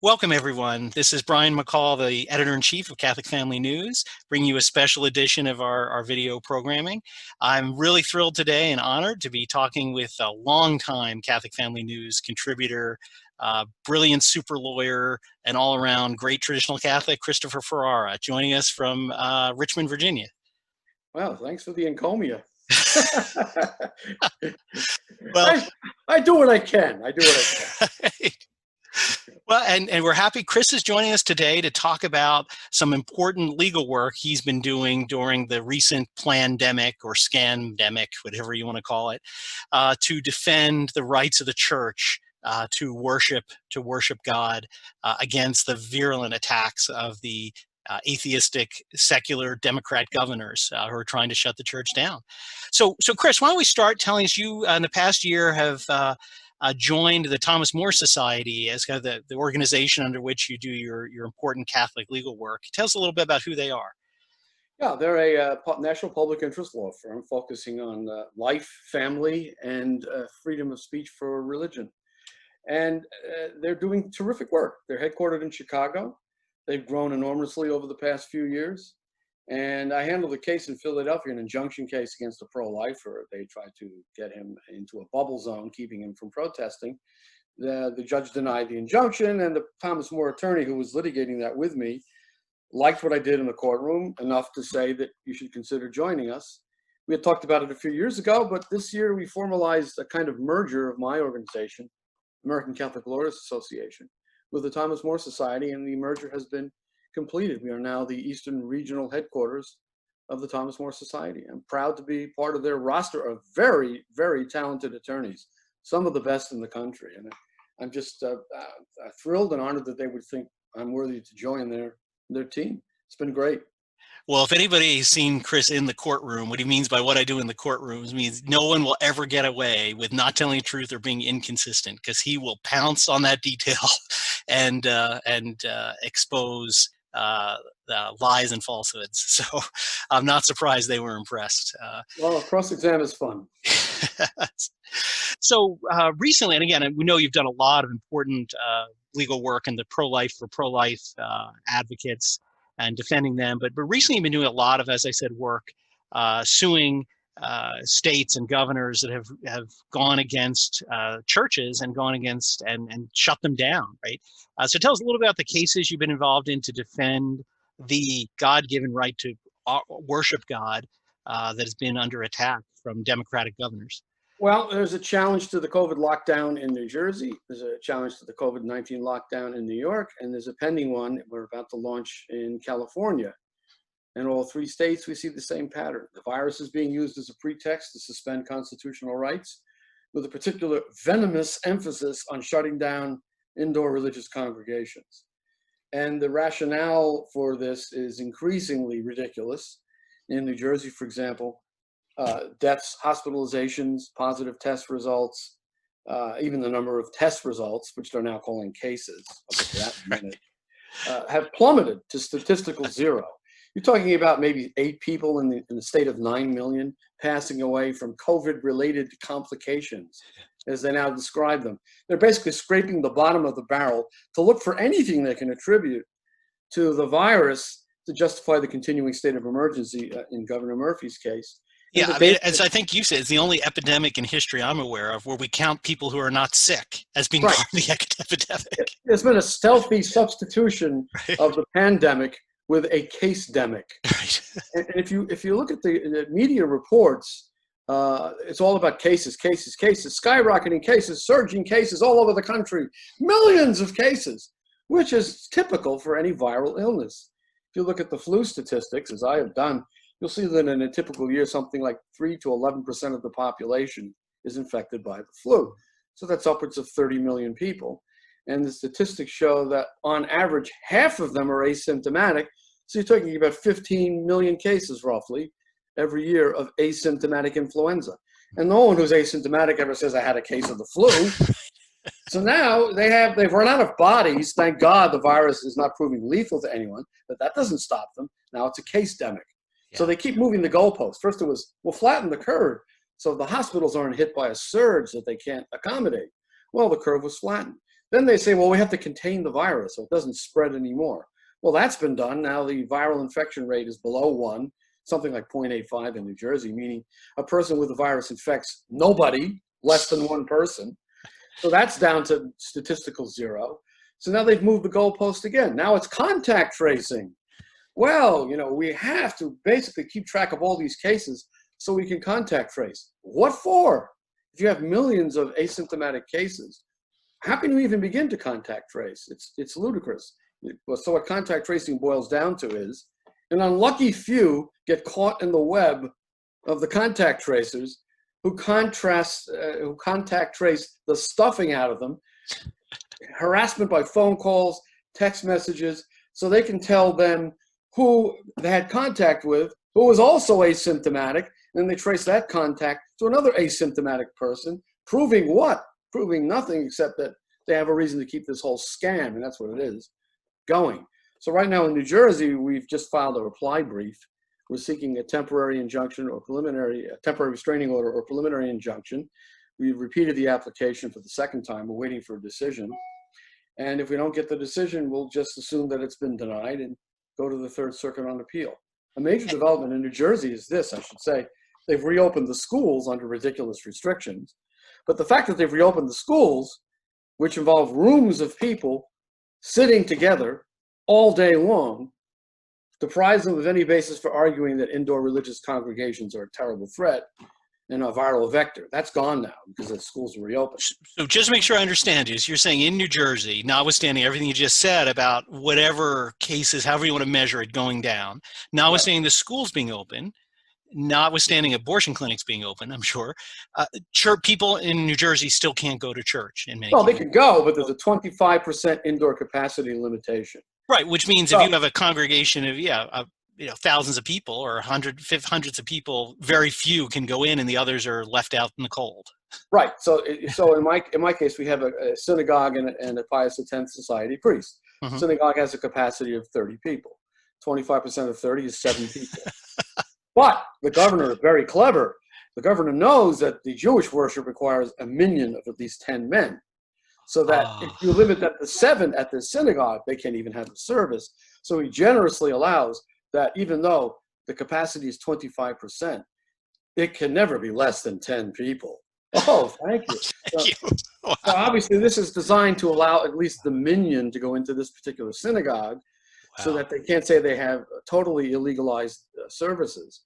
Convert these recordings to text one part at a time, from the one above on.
Welcome, everyone. This is Brian McCall, the editor-in-chief of Catholic Family News, bringing you a special edition of our video programming. I'm really thrilled today and honored to be talking with a longtime Catholic Family News contributor, brilliant super lawyer, and all-around great traditional Catholic, Christopher Ferrara, joining us from Richmond, Virginia. Well, thanks for the encomia. Well, I do what I can. I do what I can. Well, and we're happy Chris is joining us today to talk about some important legal work he's been doing during the recent plandemic or scandemic, whatever you want to call it, to defend the rights of the church to worship God against the virulent attacks of the atheistic, secular Democrat governors who are trying to shut the church down. So Chris, why don't we start telling us, you in the past year have joined the Thomas More Society as kind of the organization under which you do your important Catholic legal work. Tell us a little bit about who they are. Yeah, they're a national public interest law firm focusing on life, family, and freedom of speech for religion. And they're doing terrific work. They're headquartered in Chicago. They've grown enormously over the past few years. And I handled a case in Philadelphia, an injunction case against a pro-lifer. They tried to get him into a bubble zone, keeping him from protesting. The judge denied the injunction, and the Thomas More attorney who was litigating that with me liked what I did in the courtroom enough to say that you should consider joining us. We had talked about it a few years ago, but this year we formalized a kind of merger of my organization, American Catholic Lawyers Association, with the Thomas More Society, and the merger has been completed. We are now the Eastern Regional headquarters of the Thomas More Society. I'm proud to be part of their roster of very, very talented attorneys, some of the best in the country. And I'm just thrilled and honored that they would think I'm worthy to join their team. It's been great. Well, if anybody has seen Chris in the courtroom, what he means by what I do in the courtroom means no one will ever get away with not telling the truth or being inconsistent, because he will pounce on that detail and expose lies and falsehoods. So I'm not surprised they were impressed. Well, cross-exam is fun. So recently, and again, we know you've done a lot of important legal work in the pro-life advocates and defending them, but recently you've been doing a lot of, as I said, work suing states and governors that have gone against churches and gone against and shut them down, right? So tell us a little bit about the cases you've been involved in to defend the God-given right to worship God that has been under attack from Democratic governors. Well, there's a challenge to the COVID lockdown in New Jersey. There's a challenge to the COVID-19 lockdown in New York, and there's a pending one that we're about to launch in California. In all three states, we see the same pattern. The virus is being used as a pretext to suspend constitutional rights, with a particular venomous emphasis on shutting down indoor religious congregations. And the rationale for this is increasingly ridiculous. In New Jersey, for example, deaths, hospitalizations, positive test results, even the number of test results, which they're now calling cases, I'll get to that in a minute, have plummeted to statistical zero. You're talking about maybe 8 people in the state of 9 million passing away from COVID-related complications, as they now describe them. They're basically scraping the bottom of the barrel to look for anything they can attribute to the virus to justify the continuing state of emergency in Governor Murphy's case. Yeah, I mean, as I think you said, it's the only epidemic in history I'm aware of where we count people who are not sick as being part of the epidemic. There's been a stealthy substitution of the pandemic with a case-demic. Right. And if you look at the media reports, it's all about cases, skyrocketing cases, surging cases all over the country, millions of cases, which is typical for any viral illness. If you look at the flu statistics, as I have done, you'll see that in a typical year, something like 3 to 11% of the population is infected by the flu. So that's upwards of 30 million people. And the statistics show that on average, half of them are asymptomatic. So you're talking about 15 million cases roughly every year of asymptomatic influenza. And no one who's asymptomatic ever says, I had a case of the flu. So now they've run out of bodies. Thank God the virus is not proving lethal to anyone, but that doesn't stop them. Now it's a case-demic. Yeah. So they keep moving the goalposts. First it was, we'll flatten the curve so the hospitals aren't hit by a surge that they can't accommodate. Well, the curve was flattened. Then they say, well, we have to contain the virus so it doesn't spread anymore. Well, that's been done. Now the viral infection rate is below 1, something like 0.85 in New Jersey, meaning a person with the virus infects nobody, less than 1 person. So that's down to statistical 0. So now they've moved the goalpost again. Now it's contact tracing. Well, we have to basically keep track of all these cases so we can contact trace. What for? If you have millions of asymptomatic cases, how can you even begin to contact trace? It's ludicrous. So what contact tracing boils down to is an unlucky few get caught in the web of the contact tracers who contact trace the stuffing out of them, harassment by phone calls, text messages, so they can tell them who they had contact with, who was also asymptomatic, and they trace that contact to another asymptomatic person, proving what? Proving nothing except that they have a reason to keep this whole scam, and that's what it is, going. So right now in New Jersey, we've just filed a reply brief. We're seeking a temporary injunction or a temporary restraining order or preliminary injunction. We've repeated the application for the 2nd time. We're waiting for a decision. And if we don't get the decision, we'll just assume that it's been denied and go to the 3rd Circuit on appeal. A major development in New Jersey is this, I should say. They've reopened the schools under ridiculous restrictions. But the fact that they've reopened the schools, which involve rooms of people sitting together all day long, deprives them of any basis for arguing that indoor religious congregations are a terrible threat and a viral vector. That's gone now because the schools are reopened. So just to make sure I understand you, so you're saying in New Jersey, notwithstanding everything you just said about whatever cases, however you want to measure it, going down, notwithstanding the schools being open, notwithstanding abortion clinics being open, I'm sure, people in New Jersey still can't go to church in many Well, they cases. can go, but there's a 25% indoor capacity limitation. Right, which means if you have a congregation of thousands of people or hundreds of people, very few can go in, and the others are left out in the cold. Right. So in my case, we have a synagogue and a Pius X Society priest. Mm-hmm. Synagogue has a capacity of 30 people. 25% of 30 is 7 people. But the governor is very clever. The governor knows that the Jewish worship requires a minyan of at least 10 men. So that if you limit that to 7 at the synagogue, they can't even have a service. So he generously allows that even though the capacity is 25%, it can never be less than 10 people. Oh, thank you. Thank you. Wow. So obviously this is designed to allow at least the minyan to go into this particular synagogue. Wow. So that they can't say they have totally illegalized services.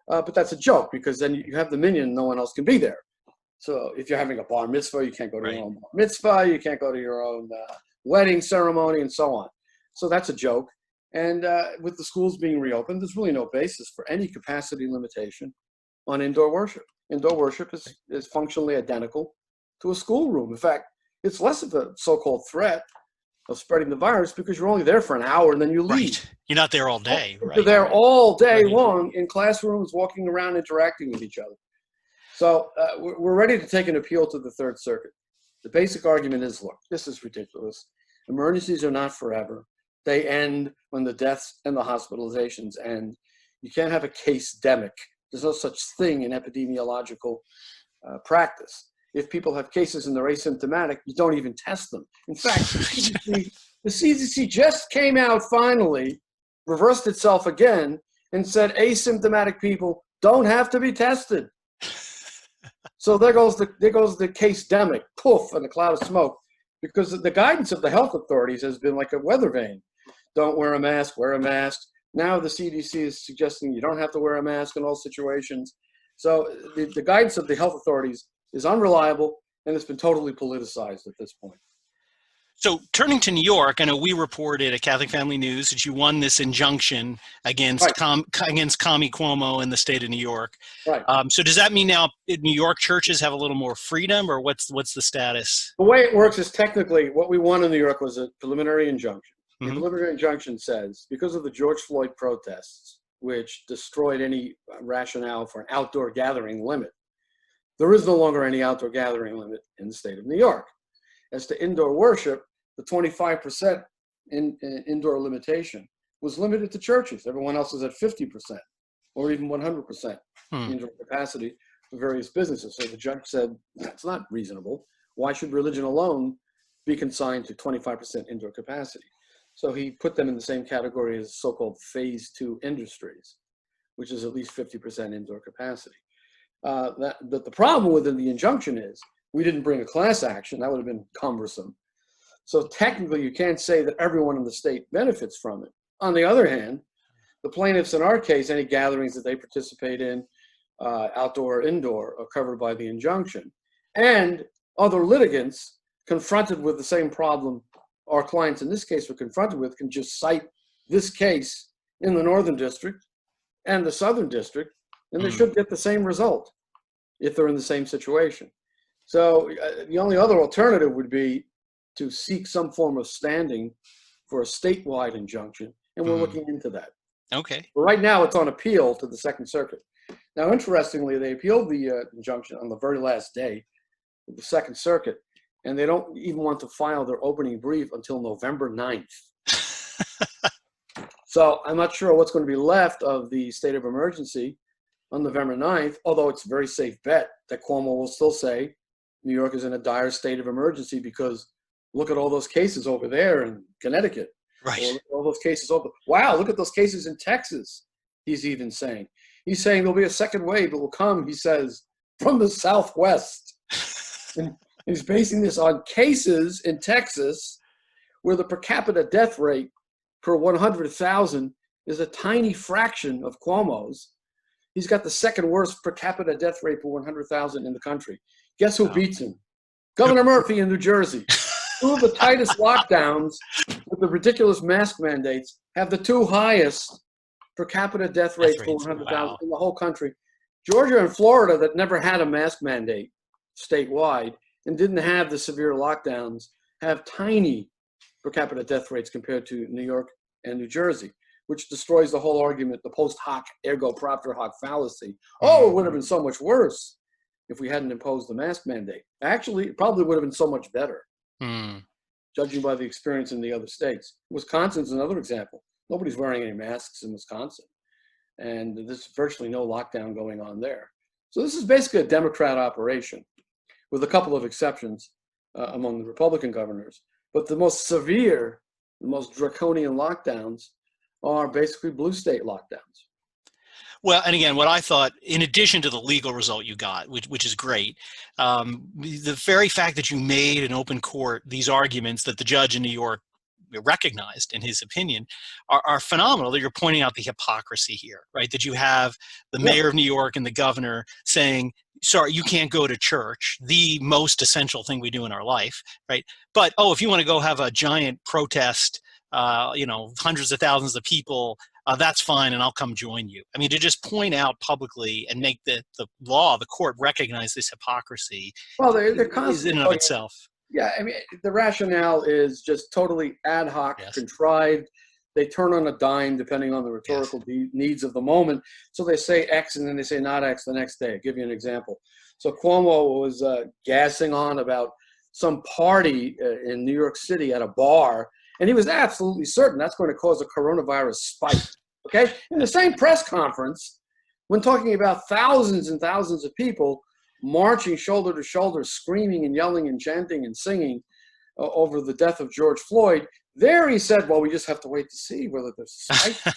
But that's a joke because then you have the minyan, no one else can be there. So if you're having a bar mitzvah, you can't go to your own bar mitzvah, you can't go to your own wedding ceremony and so on. So that's a joke. And with the schools being reopened, there's really no basis for any capacity limitation on indoor worship. Indoor worship is functionally identical to a schoolroom. In fact, it's less of a so-called threat of spreading the virus because you're only there for an hour and then you leave. Right. You're not there all day. Right. You're there all day long in classrooms, walking around, interacting with each other. So we're ready to take an appeal to the 3rd Circuit. The basic argument is, look, this is ridiculous. Emergencies are not forever. They end when the deaths and the hospitalizations end. You can't have a case-demic. There's no such thing in epidemiological practice. If people have cases and they're asymptomatic, you don't even test them. In fact, the CDC just came out finally, reversed itself again, and said asymptomatic people don't have to be tested. So there goes the case-demic, poof, and a cloud of smoke, because the guidance of the health authorities has been like a weather vane. Don't wear a mask, wear a mask. Now the CDC is suggesting you don't have to wear a mask in all situations. So the guidance of the health authorities is unreliable, and it's been totally politicized at this point. So turning to New York, I know we reported at Catholic Family News that you won this injunction against against Kami Cuomo in the state of New York. Right. So does that mean now New York churches have a little more freedom, or what's the status? The way it works is technically what we won in New York was a preliminary injunction. Mm-hmm. The preliminary injunction says, because of the George Floyd protests, which destroyed any rationale for an outdoor gathering limit, there is no longer any outdoor gathering limit in the state of New York. As to indoor worship, the 25% indoor limitation was limited to churches. Everyone else is at 50% or even 100% indoor capacity for various businesses. So the judge said, that's not reasonable. why should religion alone be consigned to 25% indoor capacity? So he put them in the same category as so-called phase 2 industries, which is at least 50% indoor capacity. But the problem with the injunction is we didn't bring a class action. That would have been cumbersome. So technically, you can't say that everyone in the state benefits from it. On the other hand, the plaintiffs in our case, any gatherings that they participate in, outdoor or indoor, are covered by the injunction. And other litigants confronted with the same problem our clients in this case were confronted with can just cite this case in the Northern District and the Southern District, and they should get the same result if they're in the same situation. So the only other alternative would be to seek some form of standing for a statewide injunction, and we're looking into that. Okay. But right now, it's on appeal to the Second Circuit. Now, interestingly, they appealed the injunction on the very last day of the Second Circuit, and they don't even want to file their opening brief until November 9th. So I'm not sure what's going to be left of the state of emergency on November 9th, although it's a very safe bet that Cuomo will still say New York is in a dire state of emergency because look at all those cases over there in Connecticut. Right. Or all those cases over. Wow, look at those cases in Texas, he's even saying. He's saying there'll be a second wave that will come, he says, from the Southwest. And he's basing this on cases in Texas where the per capita death rate per 100,000 is a tiny fraction of Cuomo's. He's got the second worst per capita death rate per 100,000 in the country. Guess who beats him? Governor Murphy in New Jersey. Two of the tightest lockdowns with the ridiculous mask mandates have the two highest per capita death rates per 100,000 in the whole country. Georgia and Florida, that never had a mask mandate statewide and didn't have the severe lockdowns, have tiny per capita death rates compared to New York and New Jersey, which destroys the whole argument, the post hoc ergo propter hoc fallacy. Oh, it would have been so much worse if we hadn't imposed the mask mandate. Actually, it probably would have been so much better, judging by the experience in the other states. Wisconsin's another example. Nobody's wearing any masks in Wisconsin, and there's virtually no lockdown going on there. So this is basically a Democrat operation, with a couple of exceptions among the Republican governors. But the most severe, the most draconian lockdowns are basically blue state lockdowns. Well, and again, what I thought, in addition to the legal result you got, which is great, the very fact that you made in open court these arguments that the judge in New York recognized in his opinion are phenomenal. That you're pointing out the hypocrisy here, right? That you have the mayor of New York and the governor saying, sorry, you can't go to church, the most essential thing we do in our life, right? But, oh, if you want to go have a giant protest, hundreds of thousands of people, that's fine, and I'll come join you. I mean, to just point out publicly and make the law, the court recognize this hypocrisy, well, they're is in and of itself. Yeah, I mean, the rationale is just totally ad hoc, contrived. They turn on a dime depending on the rhetorical needs of the moment. So they say X and then they say not X the next day. I'll give you an example. So Cuomo was gassing on about some party in New York City at a bar, and he was absolutely certain that's going to cause a coronavirus spike. Okay? In the same press conference, when talking about thousands and thousands of people marching shoulder to shoulder, screaming and yelling and chanting and singing over the death of George Floyd, there he said, well, we just have to wait to see whether there's a spike.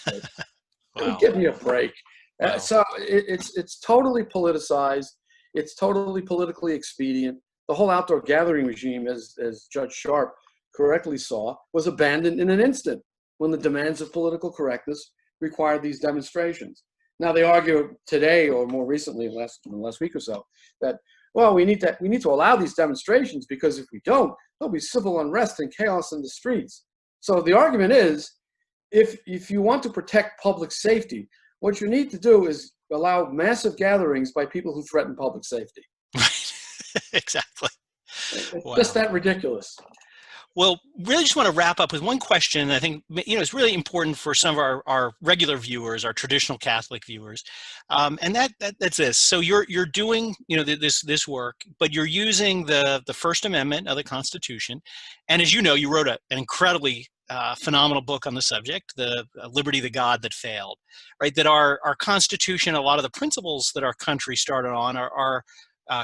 Wow. Give me a break. Wow. So it's totally politicized. It's totally politically expedient. The whole outdoor gathering regime, as Judge Sharp correctly saw, was abandoned in an instant when the demands of political correctness required these demonstrations. Now they argue today, or more recently, in the last week or so, that, well, we need to allow these demonstrations because if we don't, there'll be civil unrest and chaos in the streets. So the argument is, if you want to protect public safety, what you need to do is allow massive gatherings by people who threaten public safety. Right. Exactly. It's just that ridiculous. Well, really just want to wrap up with one question. I think, it's really important for some of our regular viewers, our traditional Catholic viewers. And that's this. So you're doing, this work, but you're using the First Amendment of the Constitution. And as you know, you wrote an incredibly phenomenal book on the subject, the Liberty, the God That Failed, right? That our Constitution, a lot of the principles that our country started on are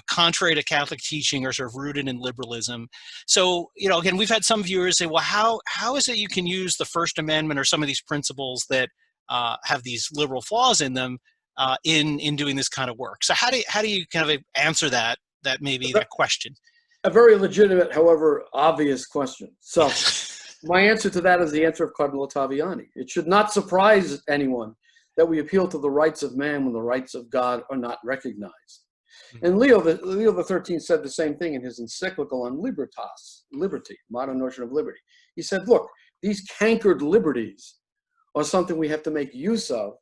contrary to Catholic teaching or sort of rooted in liberalism. So, again, we've had some viewers say, well, how is it you can use the First Amendment or some of these principles that have these liberal flaws in them in doing this kind of work? So how do you kind of answer that question? A very legitimate, however obvious question. So my answer to that is the answer of Cardinal Ottaviani. It should not surprise anyone that we appeal to the rights of man when the rights of God are not recognized. And Leo XIII said the same thing in his encyclical on libertas, liberty, modern notion of liberty. He said, look, these cankered liberties are something we have to make use of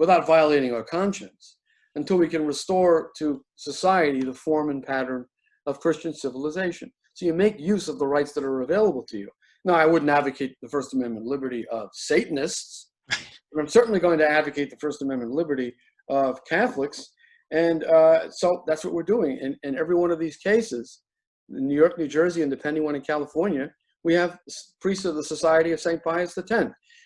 without violating our conscience until we can restore to society the form and pattern of Christian civilization. So you make use of the rights that are available to you. Now, I wouldn't advocate the First Amendment liberty of Satanists, but I'm certainly going to advocate the First Amendment liberty of Catholics. And so that's what we're doing. In every one of these cases, in New York, New Jersey, and the pending one in California, we have priests of the Society of St. Pius X.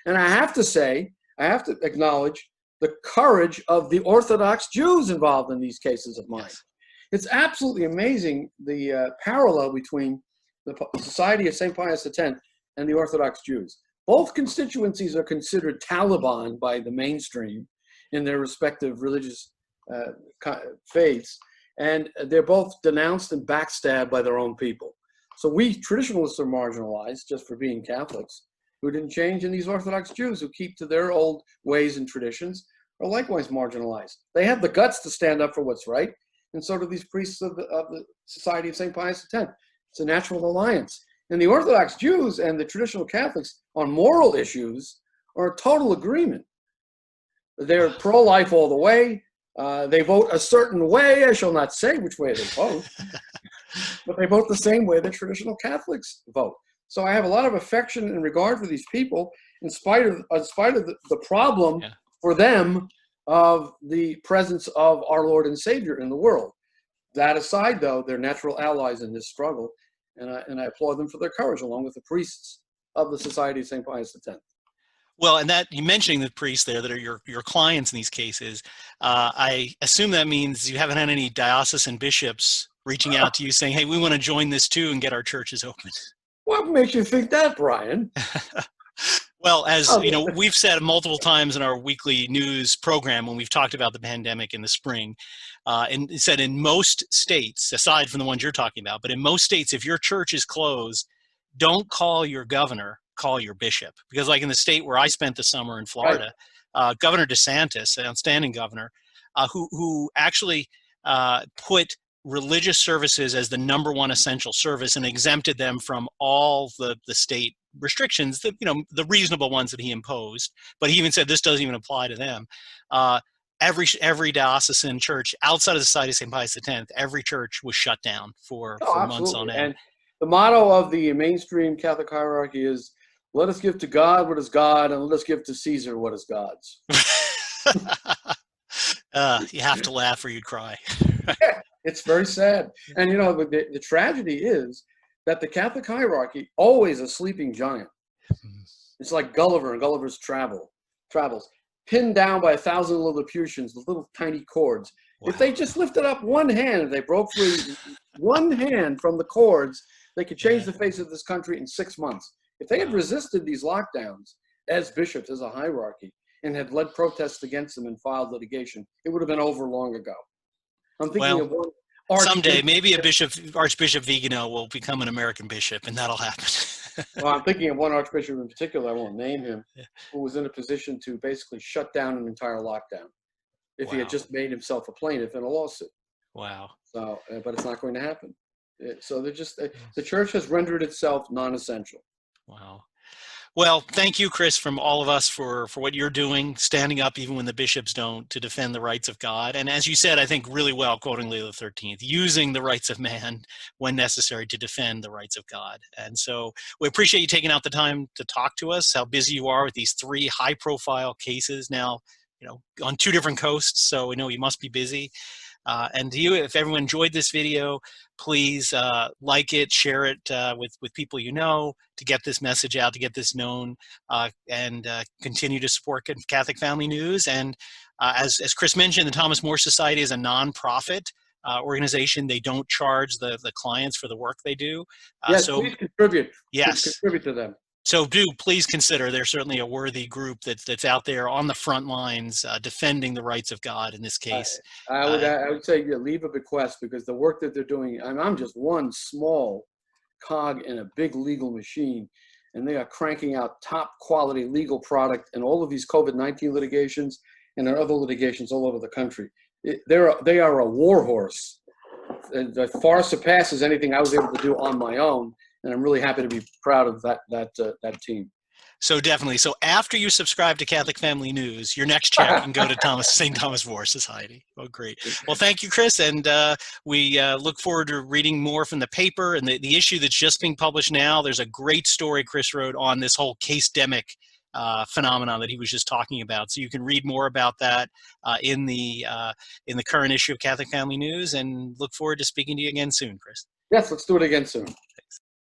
And I have to acknowledge the courage of the Orthodox Jews involved in these cases of mine. Yes. It's absolutely amazing the parallel between the Society of St. Pius X and the Orthodox Jews. Both constituencies are considered Taliban by the mainstream in their respective religious faiths, and they're both denounced and backstabbed by their own people. So we traditionalists are marginalized just for being Catholics who didn't change, and these Orthodox Jews who keep to their old ways and traditions are likewise marginalized. They have the guts to stand up for what's right, and so do these priests of the Society of St. Pius X. It's a natural alliance. And the Orthodox Jews and the traditional Catholics on moral issues are in total agreement. They're pro-life all the way. They vote a certain way. I shall not say which way they vote, but they vote the same way that traditional Catholics vote. So I have a lot of affection and regard for these people, in spite of the problem for them of the presence of our Lord and Savior in the world. That aside, though, they're natural allies in this struggle, and I applaud them for their courage, along with the priests of the Society of St. Pius X. Well, and that you mentioning the priests there that are your clients in these cases, I assume that means you haven't had any diocesan bishops reaching out to you saying, hey, we want to join this too and get our churches open. What makes you think that, Brian? Well, as you know, we've said multiple times in our weekly news program when we've talked about the pandemic in the spring, and said in most states, aside from the ones you're talking about, but in most states, if your church is closed, don't call your governor, call your bishop. Because like in the state where I spent the summer in Florida, Governor DeSantis, an outstanding governor, who actually put religious services as the #1 essential service and exempted them from all the state restrictions, that the reasonable ones that he imposed. But he even said this doesn't even apply to them. Every diocesan church outside of the Society of St. Pius X, every church was shut down for months on end. And the motto of the mainstream Catholic hierarchy is, let us give to God what is God, and let us give to Caesar what is God's. You have to laugh or you'd cry. It's very sad. And the tragedy is that the Catholic hierarchy, always a sleeping giant. It's like Gulliver and Gulliver's Travels, pinned down by 1,000 Lilliputians with little tiny cords. Wow. If they just lifted up one hand, if they broke free one hand from the cords, they could change the face of this country in 6 months. If they had resisted these lockdowns as bishops, as a hierarchy, and had led protests against them and filed litigation, it would have been over long ago. I'm thinking of one. Someday, maybe Archbishop Vigano will become an American bishop, and that'll happen. Well, I'm thinking of one archbishop in particular, I won't name him, who was in a position to basically shut down an entire lockdown if he had just made himself a plaintiff in a lawsuit. Wow. So, but it's not going to happen. So the church has rendered itself non-essential. Wow. Well, thank you, Chris, from all of us for what you're doing, standing up even when the bishops don't, to defend the rights of God. And as you said, I think really well, quoting Leo XIII, using the rights of man when necessary to defend the rights of God. And so we appreciate you taking out the time to talk to us, how busy you are with these 3 high-profile cases now, on 2 different coasts. So we know you must be busy. And to you, if everyone enjoyed this video, please like it, share it with people you know, to get this message out, to get this known, and continue to support Catholic Family News. And as Chris mentioned, the Thomas More Society is a nonprofit organization. They don't charge the clients for the work they do. Yes, So please contribute. yes. Contribute to them. So do please consider, they're certainly a worthy group that's out there on the front lines defending the rights of God in this case. I would say leave a bequest, because the work that they're doing, I'm just one small cog in a big legal machine, and they are cranking out top quality legal product in all of these COVID-19 litigations and in other litigations all over the country. They are a war horse that far surpasses anything I was able to do on my own. And I'm really happy to be proud of that team. So definitely. So after you subscribe to Catholic Family News, your next check can go to St. Thomas More Society. Oh, great. Well, thank you, Chris. And we look forward to reading more from the paper and the issue that's just being published now. There's a great story Chris wrote on this whole case-demic phenomenon that he was just talking about. So you can read more about that in the current issue of Catholic Family News, and look forward to speaking to you again soon, Chris. Yes, let's do it again soon.